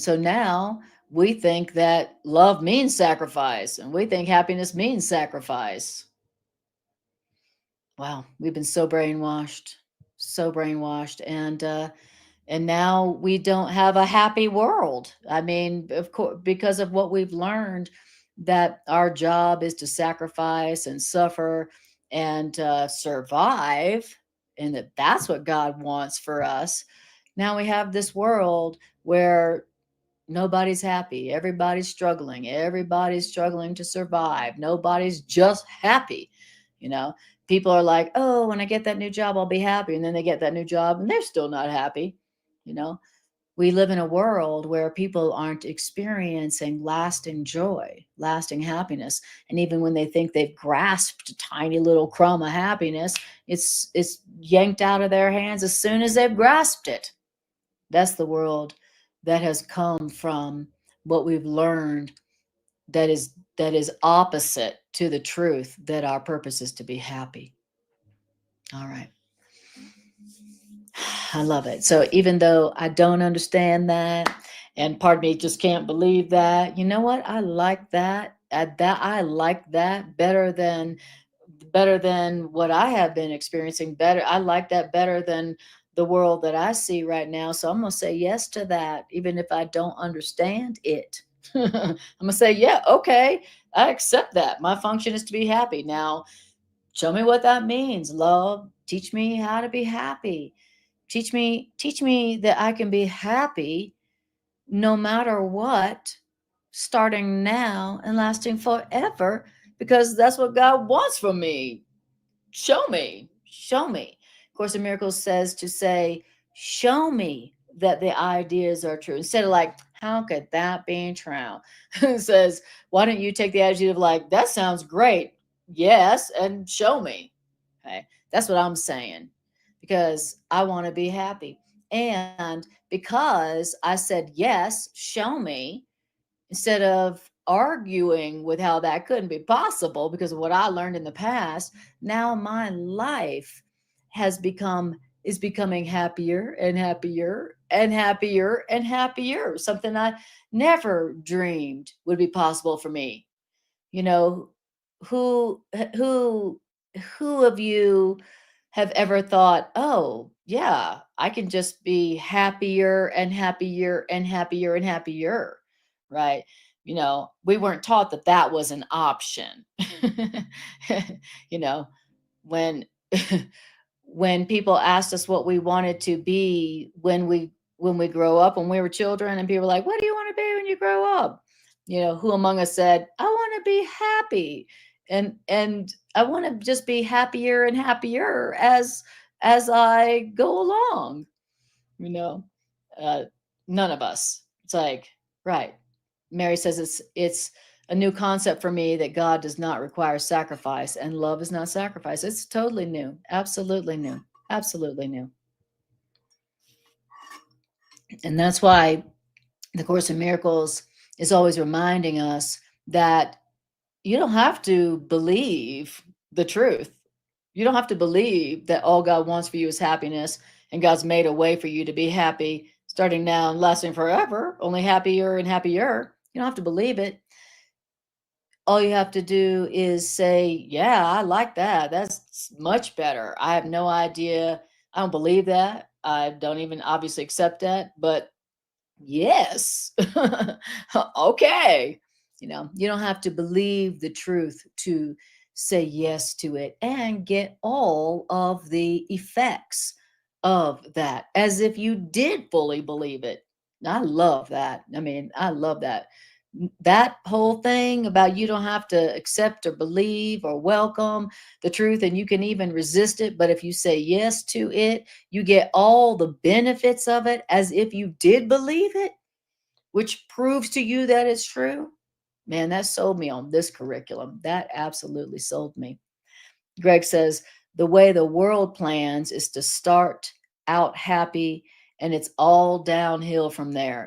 So now we think that love means sacrifice, and we think happiness means sacrifice. Wow, we've been so brainwashed, and now we don't have a happy world. I mean, of course, because of what we've learned, that our job is to sacrifice and suffer and survive, and that's what God wants for us. Now we have this world where nobody's happy. Everybody's struggling to survive. Nobody's just happy. You know, people are like, oh, when I get that new job, I'll be happy. And then they get that new job and they're still not happy. You know, we live in a world where people aren't experiencing lasting joy, lasting happiness. And even when they think they've grasped a tiny little crumb of happiness, it's yanked out of their hands as soon as they've grasped it. That's the world that has come from what we've learned, that is opposite to the truth that our purpose is to be happy. All right. I love it. So even though I don't understand that, and part of me just can't believe that, you know what? I like that. I like that better than what I have been experiencing. Better, I like that better than the world that I see right now. So I'm gonna say yes to that, even if I don't understand it. I'm gonna say, yeah, okay, I accept that. My function is to be happy. Now, show me what that means, love. Teach me how to be happy. Teach me that I can be happy no matter what, starting now and lasting forever, because that's what God wants from me. Show me. Show me. Course in Miracles says to say, show me that the ideas are true. Instead of like, how could that be true? It says, why don't you take the attitude of like, that sounds great. Yes, and show me. Okay. That's what I'm saying. Because I want to be happy. And because I said yes, show me, instead of arguing with how that couldn't be possible because of what I learned in the past, now my life has become is becoming happier and happier and happier and happier. Something I never dreamed would be possible for me. You know, who who who of you have ever thought, oh yeah, I can just be happier and happier and happier and happier, right? We weren't taught that that was an option. you know when when people asked us what we wanted to be when we grow up, when we were children, and people were like, what do you want to be when you grow up? Who among us said, I want to be happy, and I want to just be happier and happier as I go along. you know uh None of us. It's like, right. Mary says it's a new concept for me that God does not require sacrifice and love is not sacrifice. It's totally new. Absolutely new. Absolutely new. And that's why the Course in Miracles is always reminding us that you don't have to believe the truth. You don't have to believe that all God wants for you is happiness and God's made a way for you to be happy starting now and lasting forever, only happier and happier. You don't have to believe it. All you have to do is say, yeah, I like that. That's much better. I have no idea. I don't believe that. I don't even obviously accept that, but yes. Okay. You don't have to believe the truth to say yes to it and get all of the effects of that as if you did fully believe it. I love that. I mean, I love that. That whole thing about you don't have to accept or believe or welcome the truth, and you can even resist it. But if you say yes to it, you get all the benefits of it as if you did believe it, which proves to you that it's true. Man, that sold me on this curriculum. That absolutely sold me. Greg says the way the world plans is to start out happy and it's all downhill from there.